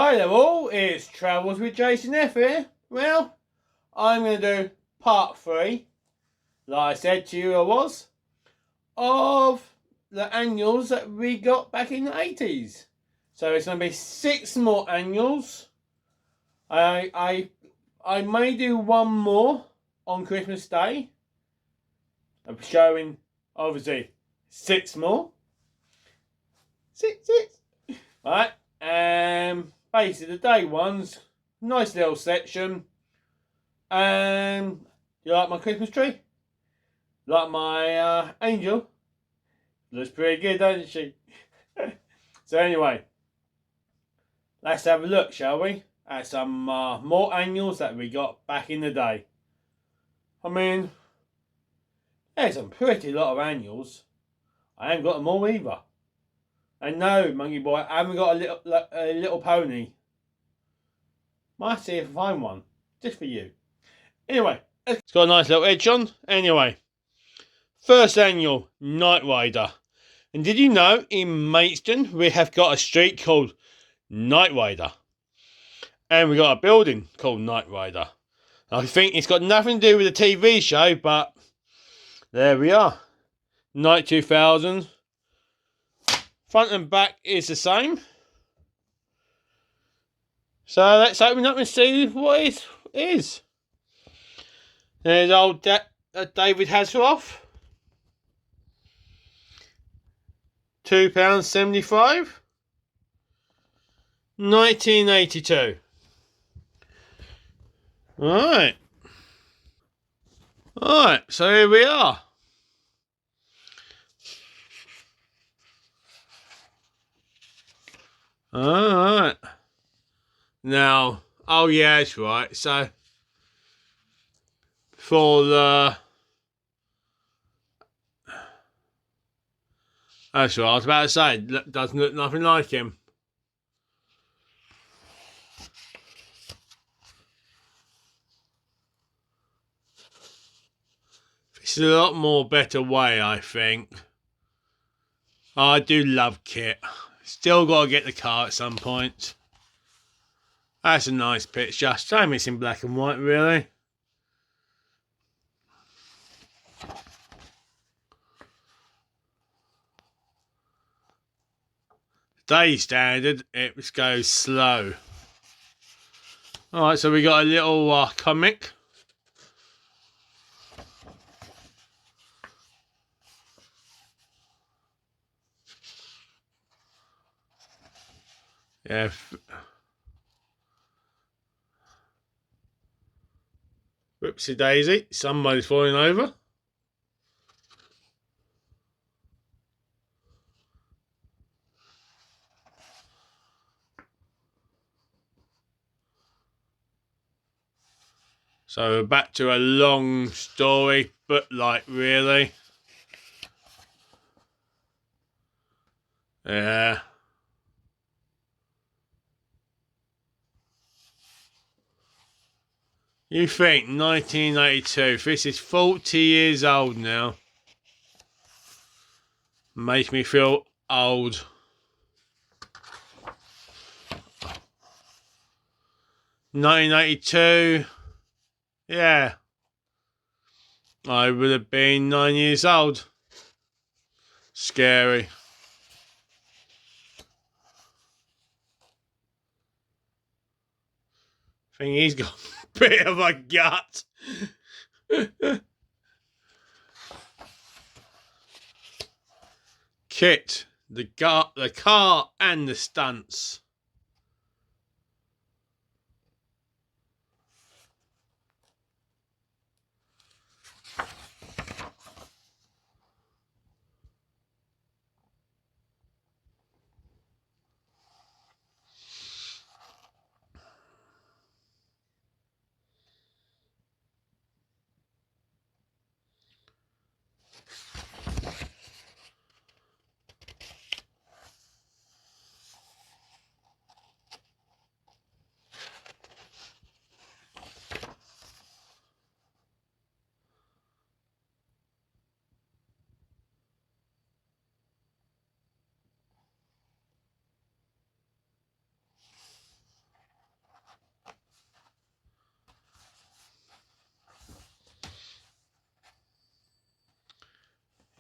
Hi there all, it's Travels with Jason F here. Well, I'm going to do part 3, like I said to you of the annuals that we got back in the 80s. So it's going to be 6 more annuals. I may do one more on Christmas Day. I'm showing, obviously, 6 more. Six. Right, basically the day ones, nice little section. You like my Christmas tree? Like my angel? Looks pretty good, doesn't she? So anyway, let's have a look, shall we? At some more annuals that we got back in the day. I mean, there's some pretty lot of annuals. I haven't got them all either. And no, Monkey Boy, I haven't got a little pony. Might see if I find one, just for you. Anyway, it's got a nice little edge on. Anyway, first annual, Knight Rider. And did you know in Maidstone we have got a street called Knight Rider? And we got a building called Knight Rider. I think it's got nothing to do with the TV show, but there we are. Night 2000. Front and back is the same. So let's open up and see what it is. There's old David Hasselhoff. £2.75. 1982. Alright. Alright, so here we are. Alright. Now, oh yeah, that's right. So, for the... That's what I was about to say. Doesn't look nothing like him. This is a lot more better way, I think. I do love Kit. Still got to get the car at some point. That's a nice picture. Same it's in black and white, really. Day standard, it goes slow. Alright, so we got a little comic. Yeah. Whoopsie daisy, somebody's falling over. So we're back to a long story, but like really. Yeah. You think 1982, this is 40 years old now. Makes me feel old. (1982), yeah. I would have been 9 years old. Scary. I think he's got a bit of a gut. Kit, the car and the stunts.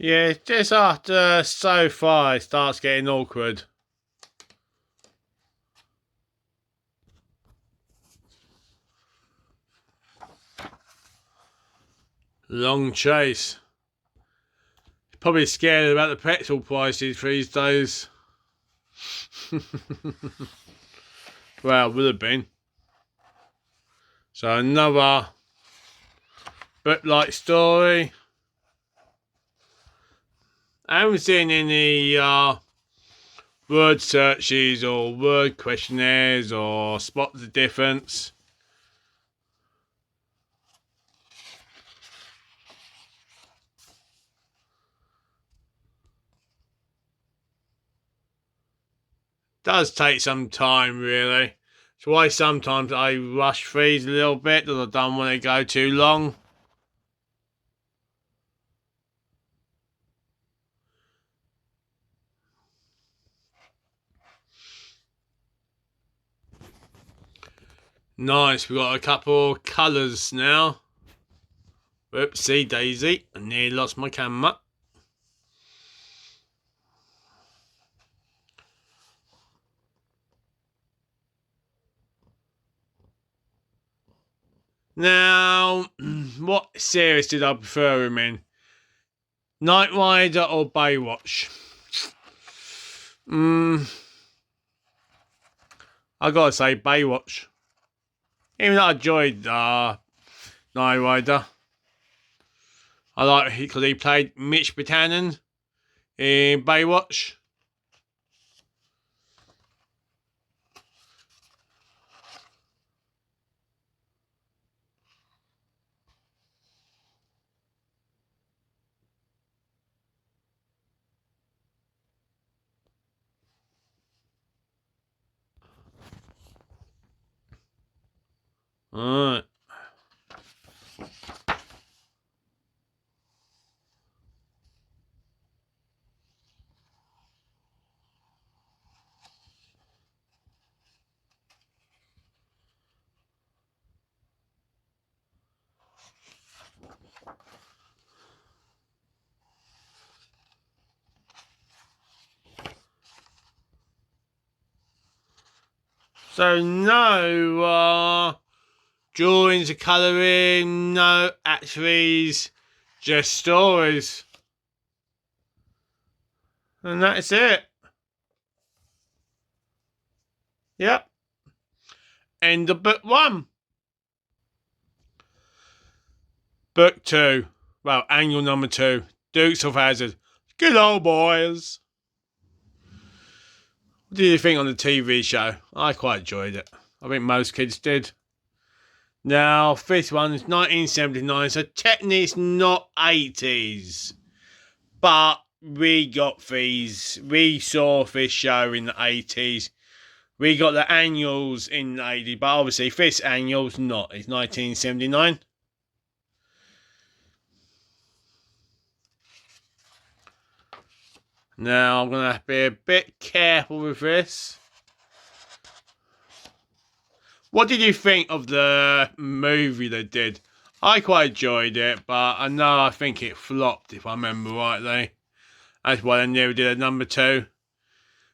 Yeah, just after so far it starts getting awkward. Long chase. Probably scared about the petrol prices these days. Well, would have been. So another book-like story. I haven't seen any word searches or word questionnaires or spot the difference. Does take some time, really. That's why sometimes I rush these a little bit, because I don't want to go too long. Nice, we've got a couple of colours now. Oopsie daisy, I nearly lost my camera. Now, what series did I prefer him in? Knight Rider or Baywatch? I gotta say Baywatch. Even though I enjoyed Knight Rider. I like it because he played Mitch Buchanan in Baywatch. Alright. So no drawings or colouring, no actuaries, just stories. And that's it. Yep. End of book 1. Book 2. Well, annual number 2. Dukes of Hazzard. Good old boys. What did you think on the TV show? I quite enjoyed it. I think most kids did. Now, this one is 1979, so technically it's not 80s. But we got these. We saw this show in the 80s. We got the annuals in the 80s, but obviously this annual's not. It's 1979. Now, I'm going to have to be a bit careful with this. What did you think of the movie they did? I quite enjoyed it, but I think it flopped, if I remember rightly. That's why they never did a number 2.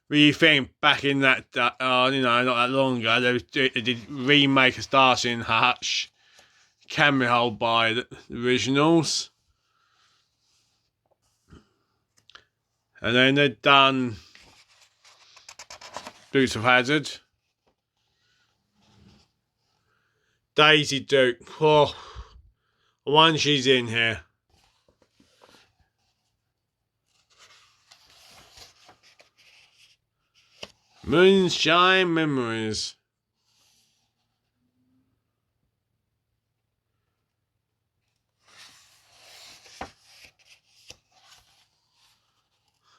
What do you think back in that, not that long ago, they did remake a Starsky and Hutch, camera hold by the originals. And then they've done Dukes of Hazzard. Daisy Duke. Oh, once she's in here. Moonshine Memories.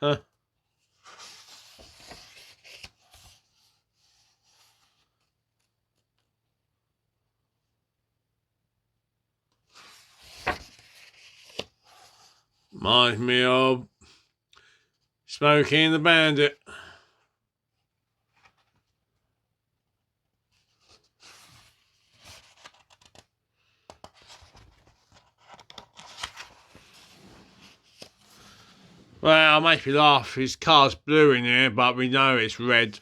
Huh. Reminds me of Smokey and the Bandit. Well, make me laugh. His car's blue in here, but we know it's red.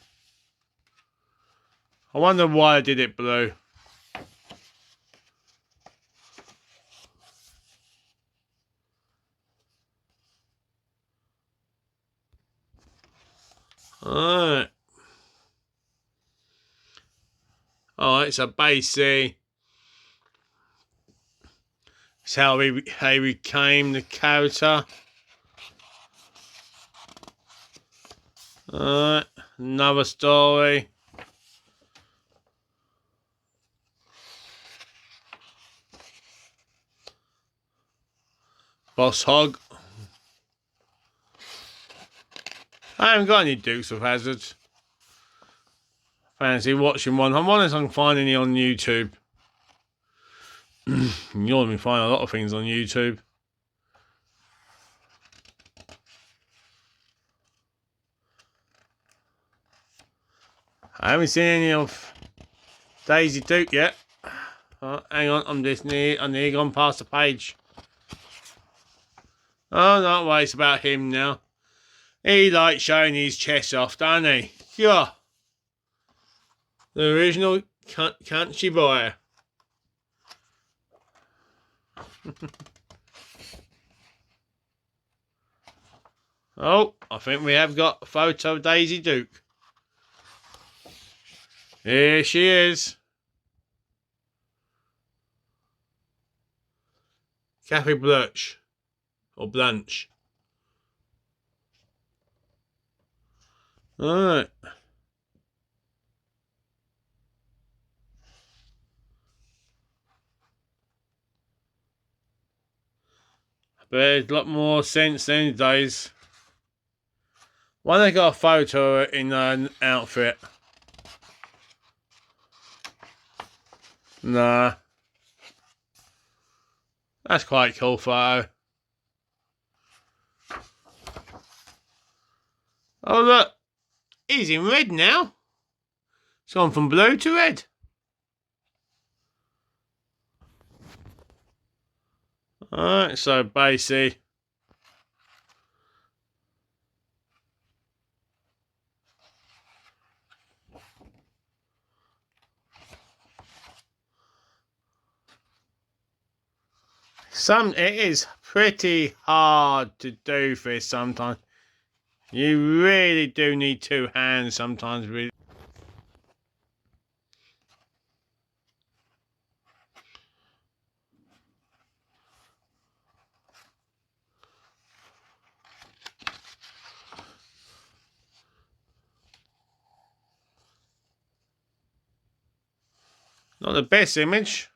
I wonder why I did it blue. Alright. Alright, so basically, it's how he became the character. Alright, another story. Boss Hog. I haven't got any Dukes of Hazzard. Fancy watching one. I'm honest, I can find any on YouTube. You'll be finding a lot of things on YouTube. I haven't seen any of Daisy Duke yet. Oh, hang on, I'm nearly gone past the page. Oh no, wait, it's about him now. He likes showing his chest off, don't he? Yeah. The original country boy. Oh, I think we have got a photo of Daisy Duke. Here she is. Kathy Blanche. Or Blanche. Alright. But there's a lot more sense these days. Why they got a photo in an outfit? Nah. That's quite cool photo. Oh look. He's in red now. It's gone from blue to red. Alright, so basically. It is pretty hard to do this sometimes. You really do need two hands sometimes. Really. Not the best image.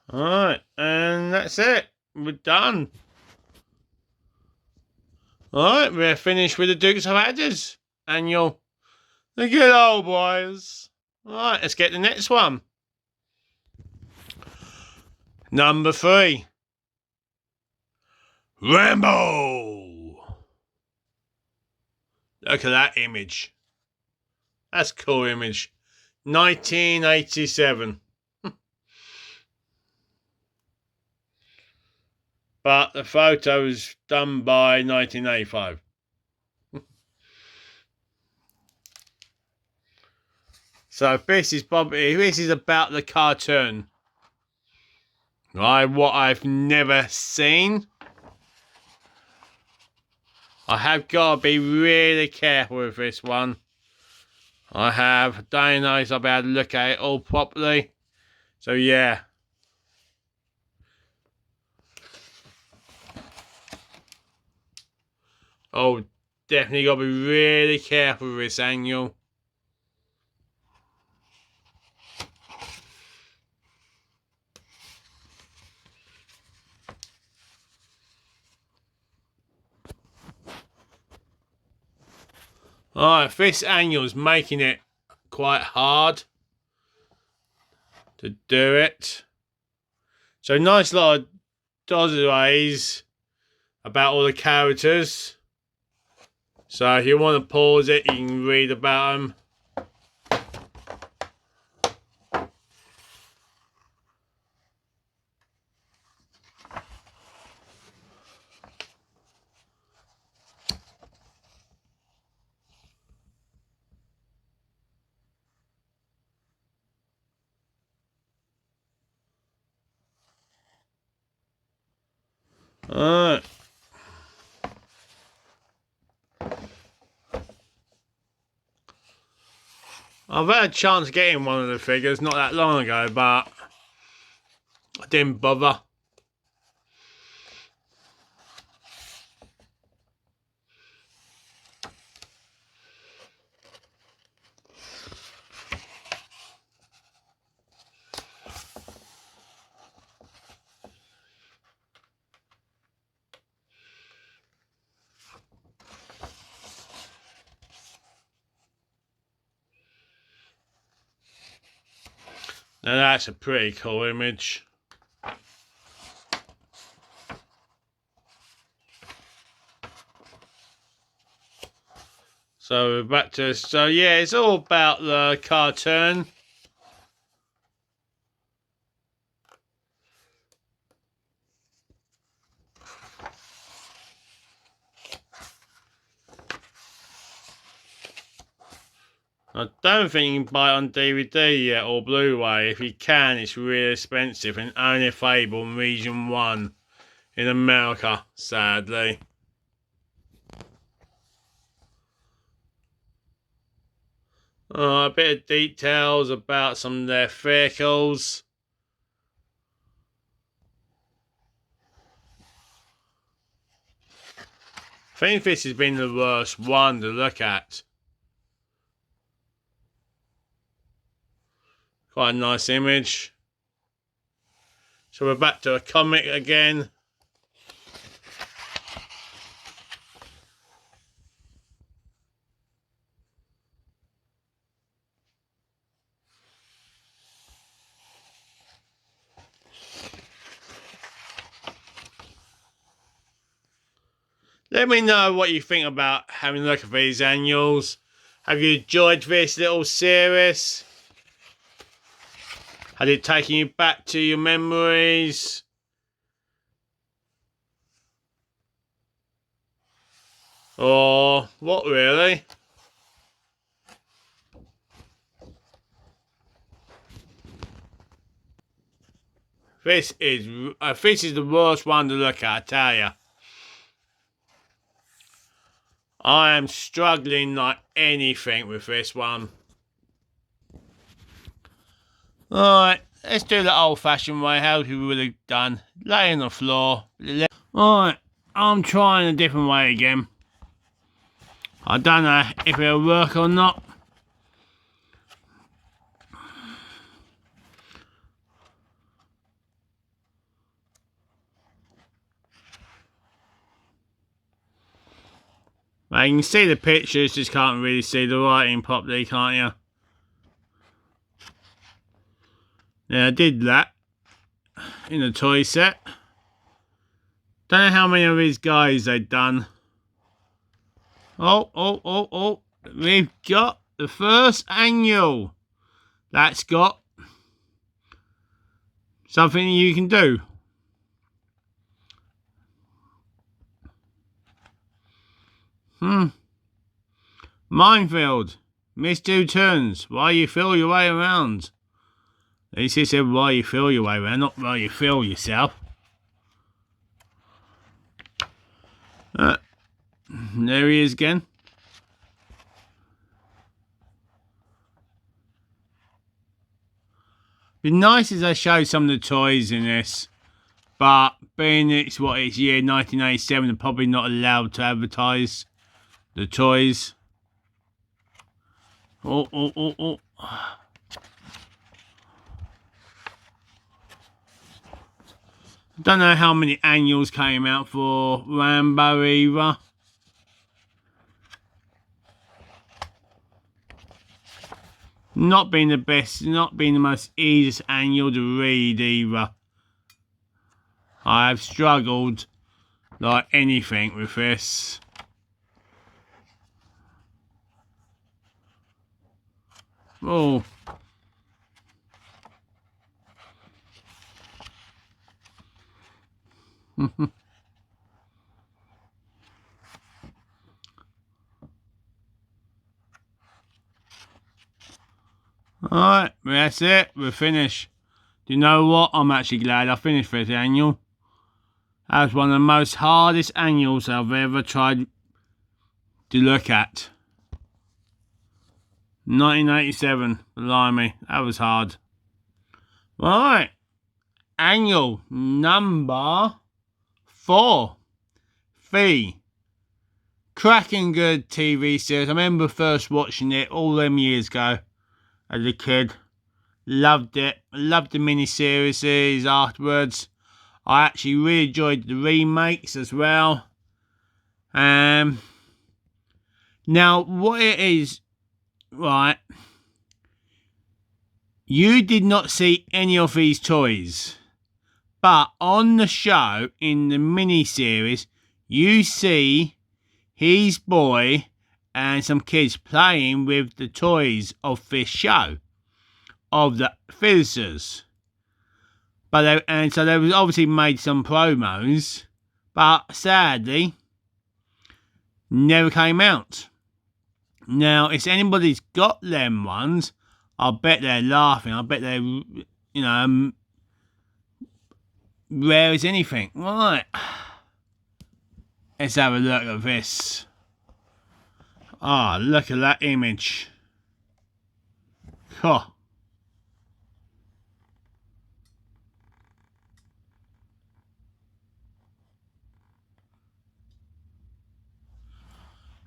Alright, and that's it. We're done. Alright, we're finished with the Dukes of Hazzard. Annual. The good old boys. Alright, let's get the next one. Number 3. Rambo. Look at that image. That's a cool image. 1987. But the photo was done by 1985. So this is about the cartoon. Right, what I've never seen. I have got to be really careful with this one. Don't know if I'll be able to look at it all properly. So yeah. Oh, definitely got to be really careful with this angle. Alright, this angle is making it quite hard to do it. So nice lot of dossiers about all the characters. So if you want to pause it, you can read about them. Alright. I've had a chance of getting one of the figures not that long ago, but I didn't bother. Now that's a pretty cool image. So we're back to, so yeah, it's all about the cartoon. I don't think you can buy it on DVD yet or Blu-ray. If you can, it's really expensive and only available in Region 1 in America, sadly. A bit of details about some of their vehicles. I think this has been the worst one to look at. Quite a nice image. So we're back to a comic again. Let me know what you think about having a look at these annuals. Have you enjoyed this little series? Has it taken you back to your memories? Or what, really? This is the worst one to look at, I tell you. I am struggling like anything with this one. Alright, let's do the old-fashioned way, how we would have done. Lay on the floor. Alright, I'm trying a different way again. I don't know if it'll work or not. Well, you can see the pictures, just can't really see the writing properly, can't you? Yeah, I did that in the toy set. Don't know how many of these guys they've done. Oh. We've got the first annual. That's got something you can do. Minefield. Miss two turns. While you feel your way around. At least he said while you feel your way around, not while you feel yourself. There he is again. Be nice as I show some of the toys in this, but being it's year 1987, they're probably not allowed to advertise the toys. Oh. Don't know how many annuals came out for Rambo either. Not been the best, not been the most easiest annual to read either. I've struggled like anything with this. Oh. Alright, that's it. We're finished. Do you know what? I'm actually glad I finished this annual. That was one of the most hardest annuals I've ever tried to look at. 1987, blimey, that was hard. Right, annual number 4. Fee. Cracking good TV series. I remember first watching it all them years ago as a kid. Loved it. Loved the mini-series afterwards. I actually really enjoyed the remakes as well. Now, what it is, right, you did not see any of these toys. But on the show, in the mini-series, you see his boy and some kids playing with the toys of this show, of the visitors. So they was obviously made some promos, but sadly, never came out. Now, if anybody's got them ones, I bet they're laughing. I bet they're, rare as anything. Right. Let's have a look at this. Ah, look at that image. Huh.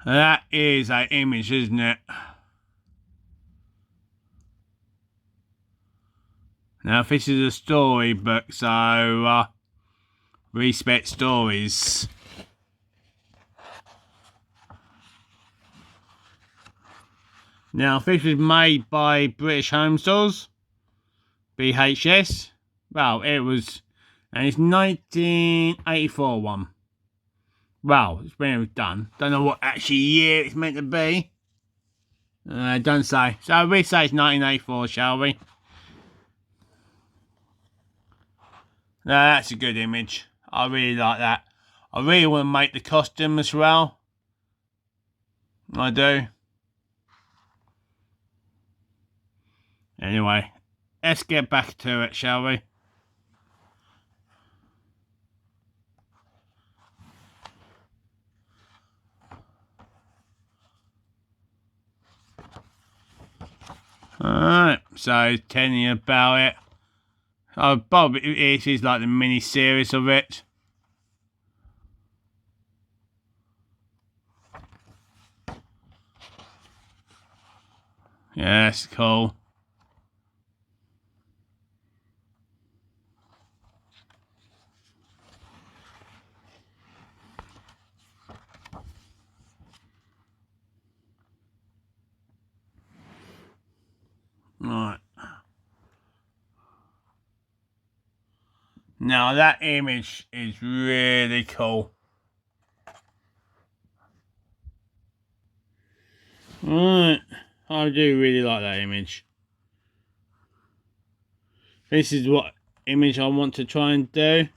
That is an image, isn't it? Now, this is a storybook, so respect stories. Now, this was made by British Home Stores, BHS. Well, it was, and it's 1984 one. Well, it's when it was done. Don't know what actually year it's meant to be. Don't say. So we say it's 1984, shall we? Now, that's a good image. I really like that. I really want to make the costume as well. I do. Anyway, let's get back to it, shall we? Alright, so telling you about it. Oh, Bob, it is like the mini series of it. Yeah, that's cool. Right. Now that image is really cool. Right. I do really like that image. This is what image I want to try and do.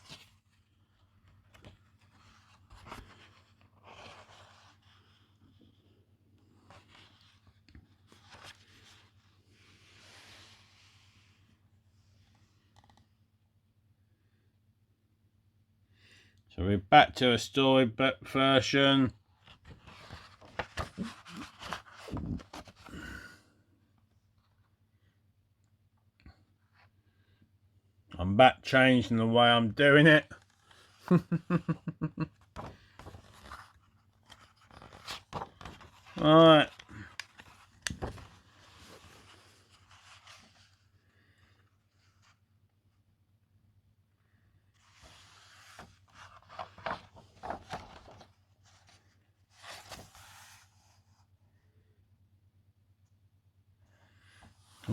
So we're back to a storybook version. I'm back changing the way I'm doing it. Alright.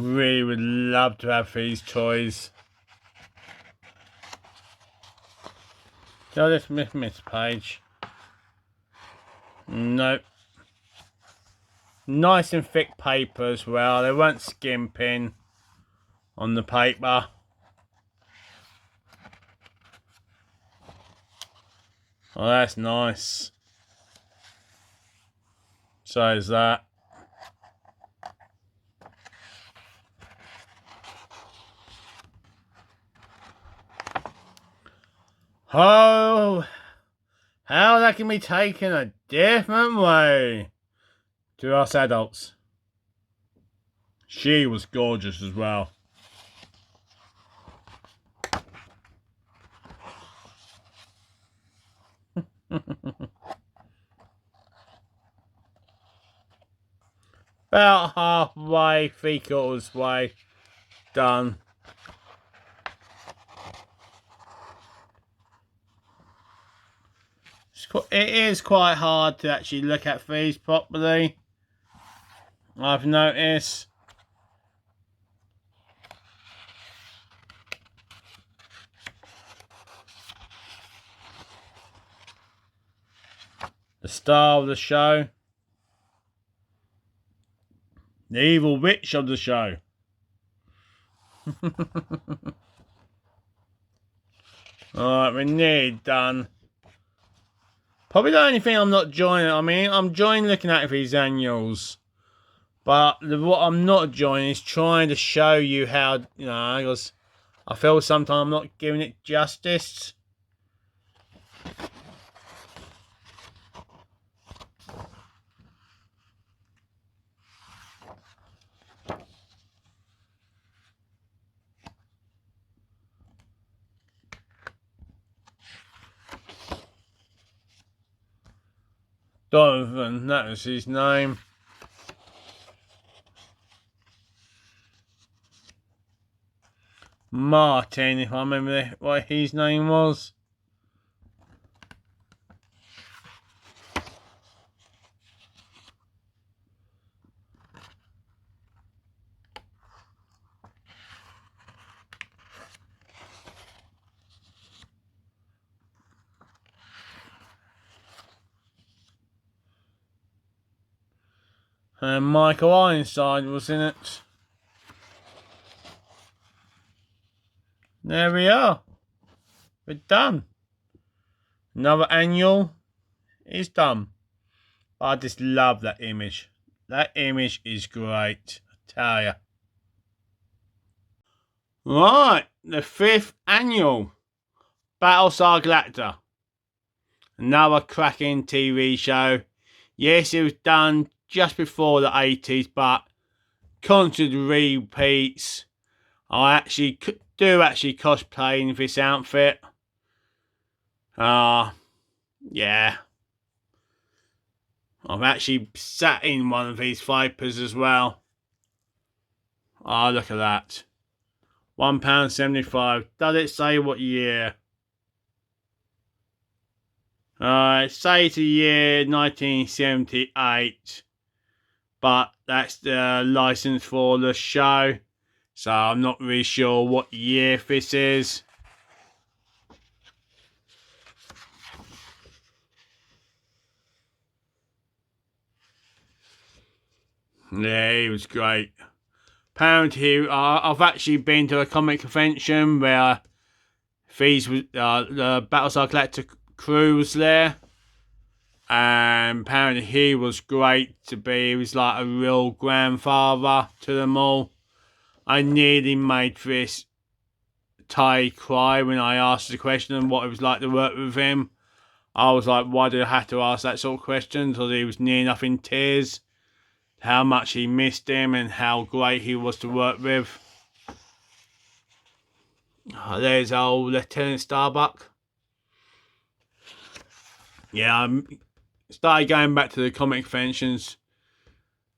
Really would love to have these toys. Go this miss page. Nope. Nice and thick paper as well. They weren't skimping on the paper. Oh, that's nice. So is that. Oh, how that can be taken a different way to us adults. She was gorgeous as well. About halfway, 3/4 way done. It is quite hard to actually look at these properly, I've noticed. The star of the show. The evil witch of the show. Alright, we're nearly done. Probably the only thing I'm not enjoying, I mean, I'm enjoying looking at these annuals. But what I'm not enjoying is trying to show you how, you know, because I feel sometimes I'm not giving it justice. Donovan, that was his name. Martin, if I remember what his name was. And Michael Ironside was in it. There we are. We're done. Another annual is done. I just love that image. That image is great, I tell ya. Right, the 5th annual Battlestar Galactica. Another cracking TV show. Yes, it was done just before the 80s, but constant repeats. I actually do cosplay in this outfit. Yeah. I've actually sat in one of these Vipers as well. Oh, look at that. £1.75. Does it say what year? It says the year 1978. But that's the license for the show. So I'm not really sure what year this is. Yeah, he was great. Apparently, I've actually been to a comic convention where these the Battlestar Galactica crew was there, and apparently he was great to be. He was like a real grandfather to them all. I nearly made this Ty cry when I asked the question of what it was like to work with him. I was like, why do I have to ask that sort of question? Because he was near enough in tears. How much he missed him and how great he was to work with. Oh, there's old Lieutenant Starbuck. Yeah, I started going back to the comic conventions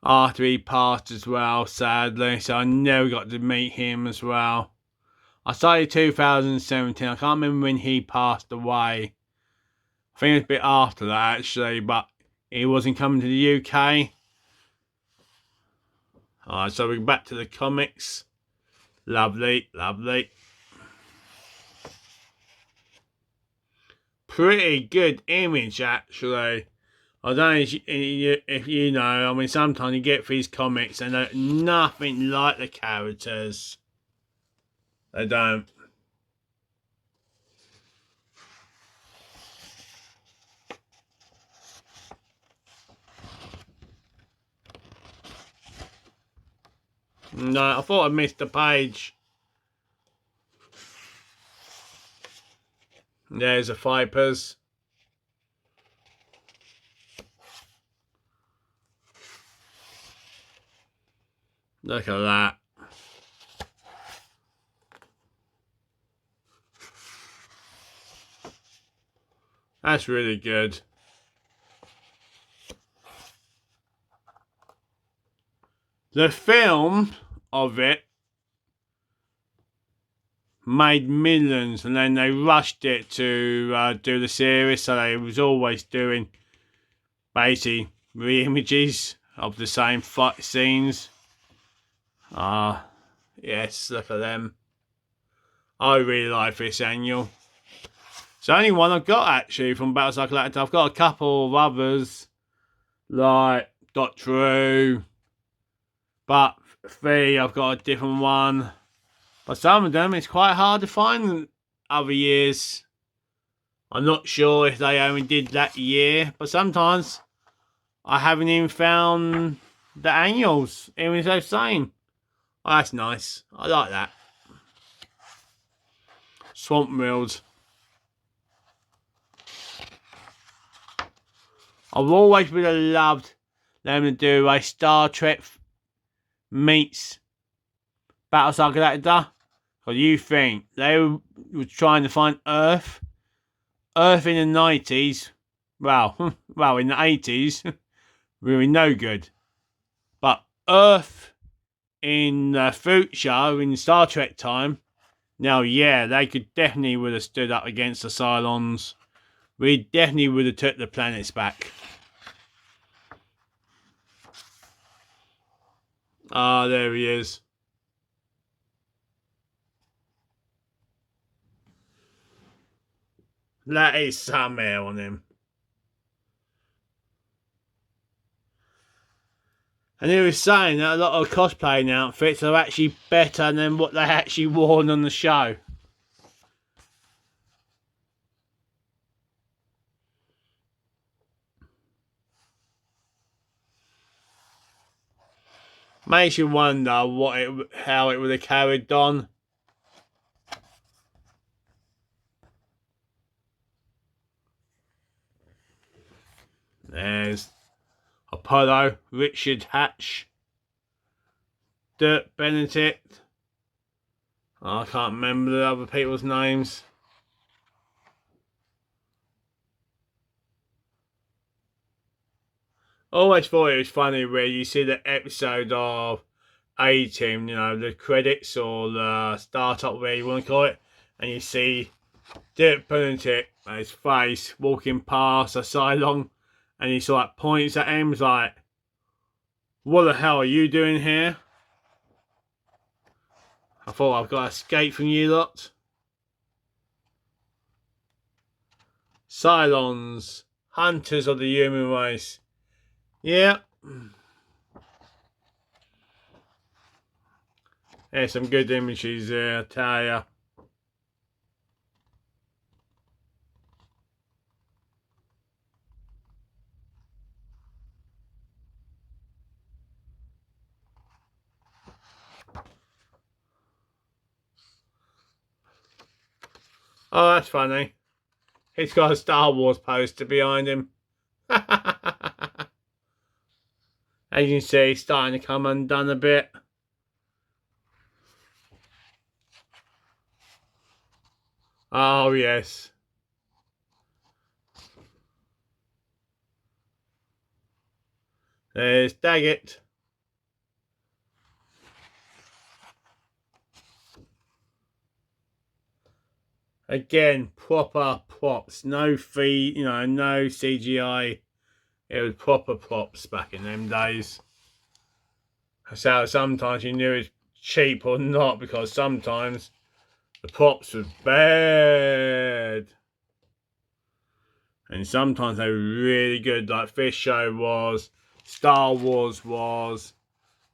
after he passed as well, sadly. So I never got to meet him as well. I started 2017. I can't remember when he passed away. I think it was a bit after that actually, but he wasn't coming to the UK. Alright, so we're back to the comics. Lovely, lovely. Pretty good image, actually. I don't know if you know, I mean, sometimes you get these comics and they're nothing like the characters. They don't. No, I thought I missed a page. There's the Vipers. Look at that. That's really good. The film of it made millions, and then they rushed it to do the series, so they was always doing basically re-images of the same fight scenes. Yes, look at them. I really like this annual. It's the only one I've got actually from Battlestar Galactica. I've got a couple of others like Doctor Who, but I've got a different one. But some of them it's quite hard to find other years. I'm not sure if they only did that year, but sometimes I haven't even found the annuals, even if they're the same. Oh, that's nice. I like that. Swamp Mills. I've always really loved them to do a Star Trek meets Battlestar Galactica. Because you think they were trying to find Earth. Earth in the 90s, well, in the 80s, really no good. But Earth in the future, in Star Trek time, now, yeah, they could definitely would have stood up against the Cylons. We definitely would have took the planets back. Ah, there he is. That is some hair on him. And he was saying that a lot of cosplaying outfits are actually better than what they actually worn on the show. Makes you wonder how it would have carried on. There's Apollo, Richard Hatch, Dirk Benedict. I can't remember the other people's names. I always thought it was funny where you see the episode of A-Team, you know, the credits or the startup, where you want to call it, and you see Dirk Benedict and his face walking past a Cylon, and he sort of points at him, like, what the hell are you doing here? I thought, I've got to escape from you lot. Cylons, hunters of the human race. Yeah. There's some good images there, I tell ya. Oh, that's funny. He's got a Star Wars poster behind him. As you can see, he's starting to come undone a bit. Oh, yes. There's Daggett. Again, proper props. No fee, you know, no CGI. It was proper props back in them days. So sometimes you knew it's cheap or not, because sometimes the props were bad. And sometimes they were really good, like Fish Show was, Star Wars was.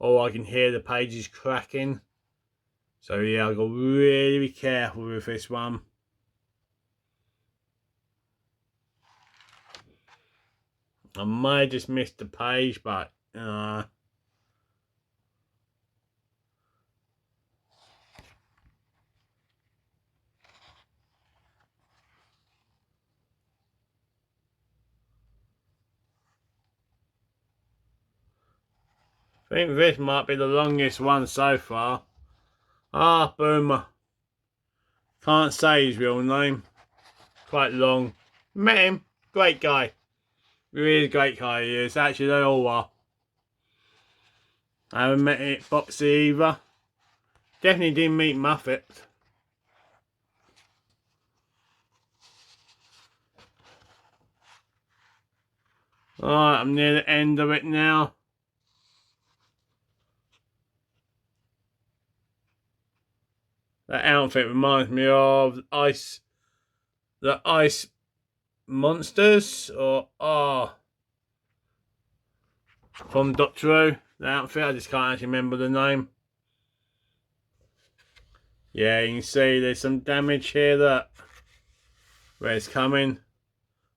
Oh, I can hear the pages cracking. So yeah, I've got to really be careful with this one. I might have just missed the page, but I think this might be the longest one so far. Ah, Boomer. Can't say his real name. Quite long. Met him. Great guy. Really great guy he is. Actually, they all are. I haven't met it Boxy either. Definitely didn't meet Muffet. Alright, I'm near the end of it now. That outfit reminds me of the ice monsters, or from Doctor Who. The outfit, I just can't actually remember the name. Yeah, you can see there's some damage here that where it's coming,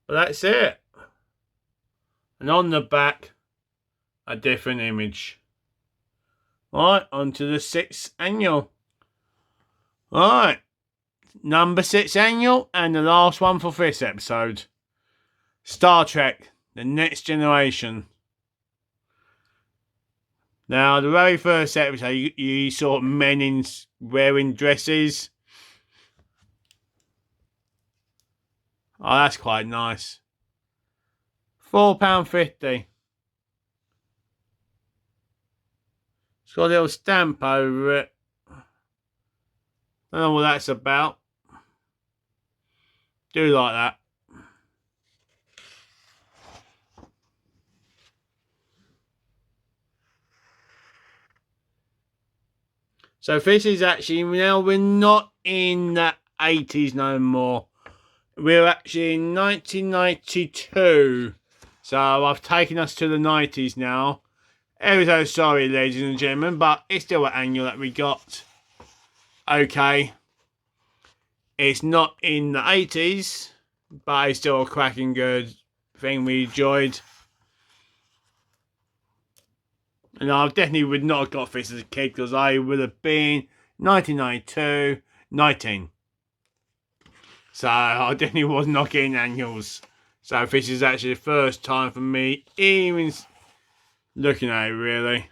but that's it. And on the back, a different image. Right, on to the 6th annual. Right, number 6 annual, and the last one for this episode. Star Trek, The Next Generation. Now, the very first episode, you saw men wearing dresses. Oh, that's quite nice. £4.50. It's got a little stamp over it. Don't know what that's about. Do like that. So this is actually, now we're not in the 80s no more. We're actually in 1992. So I've taken us to the 90s now. Ever so sorry, ladies and gentlemen, but it's still an annual that we got. Okay. It's not in the 80s, but it's still a cracking good thing we enjoyed. And I definitely would not have got this as a kid, because I would have been 1992, 19. So I definitely was not getting annuals. So this is actually the first time for me even looking at it, really.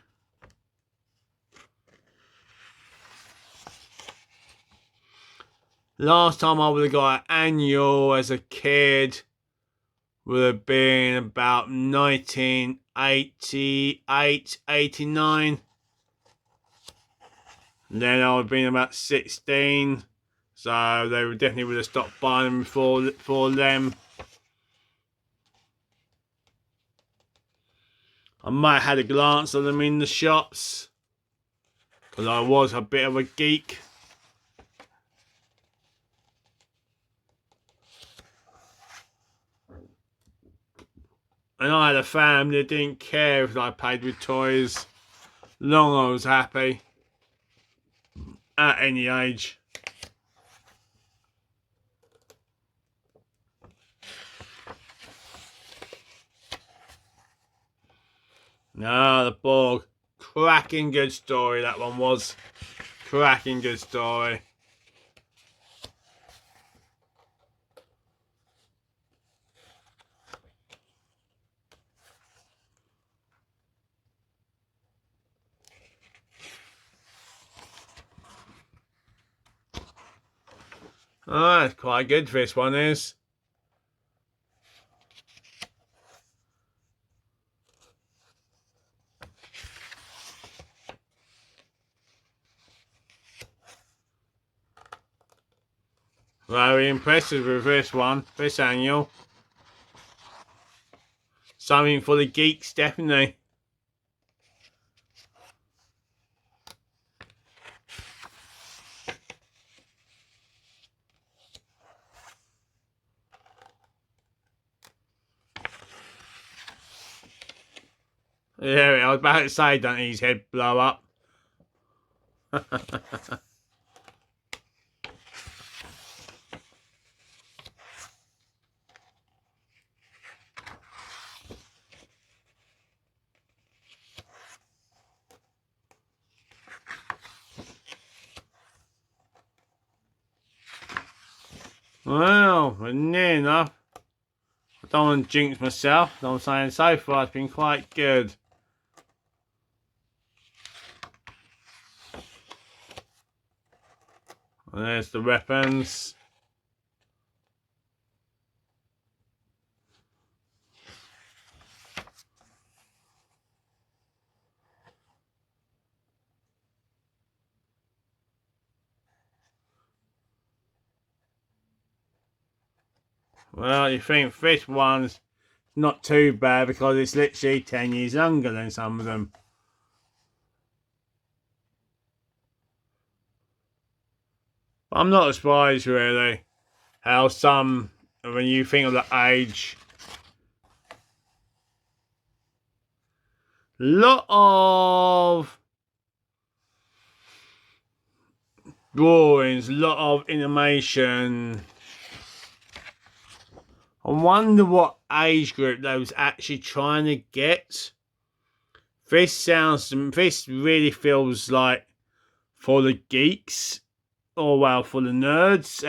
Last time I would have got an annual as a kid would have been about 1988, 89. And then I would have been about 16. So they definitely would have stopped buying them for them. I might have had a glance at them in the shops, because I was a bit of a geek. And I had a family that didn't care if I paid with toys, long I was happy, at any age. No, the Borg. Cracking good story, that one was. Cracking good story. Oh, that's quite good, this one is. Very impressive with this one, this annual. Something for the geeks, definitely. Yeah, I was about to say, don't his head blow up. Well, we're near enough. I don't want to jinx myself. I'm saying so far it's been quite good. And there's the weapons. Well, you think this one's not too bad because it's literally 10 years younger than some of them. But I'm not surprised really how some, when you think of the age, lot of drawings, lot of animation. I wonder what age group they was actually trying to get. This really feels like for the geeks, or well, for the nerds.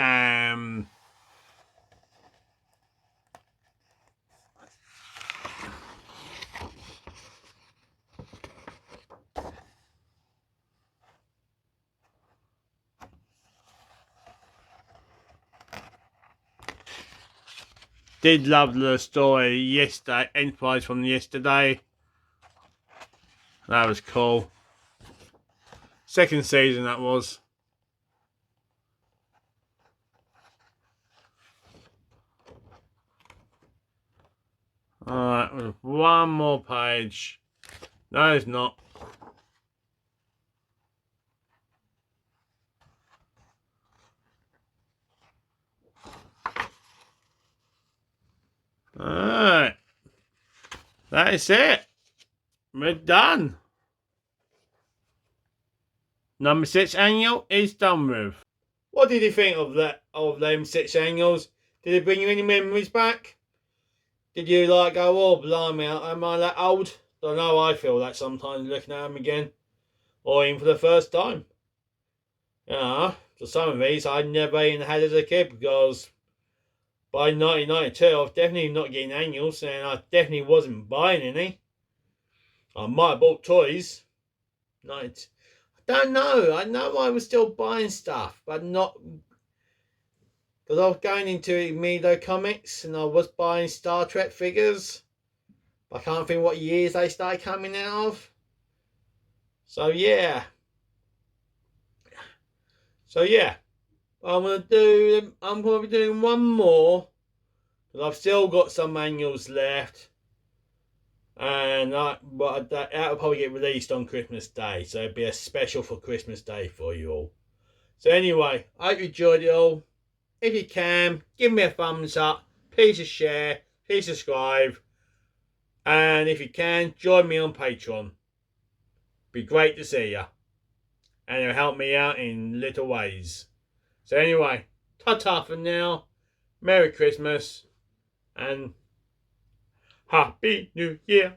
Did love the story yesterday, Enterprise from yesterday. That was cool. Second season that was. Alright, one more page. No, it's not. Alright. That is it. We're done. Number 6 annual is done with. What did you think of that, of them 6 annuals? Did it bring you any memories back? Did you like go, oh blimey, am I that old? Don't know, I feel that sometimes looking at them again. Or even for the first time. Yeah, for some of these I never even had as a kid because by 1992 I was definitely not getting annuals and I definitely wasn't buying any. I might have bought toys. I don't know. I know I was still buying stuff, but not because I was going into Mido Comics and I was buying Star Trek figures. I can't think what years they started coming out of. So yeah. I'm gonna be doing one more because I've still got some manuals left. And that'll probably get released on Christmas Day. So it'll be a special for Christmas Day for you all. So anyway, I hope you enjoyed it all. If you can, give me a thumbs up. Please share. Please subscribe. And if you can, join me on Patreon. Be great to see you. And it'll help me out in little ways. So anyway, ta-ta for now. Merry Christmas. And Happy New Year.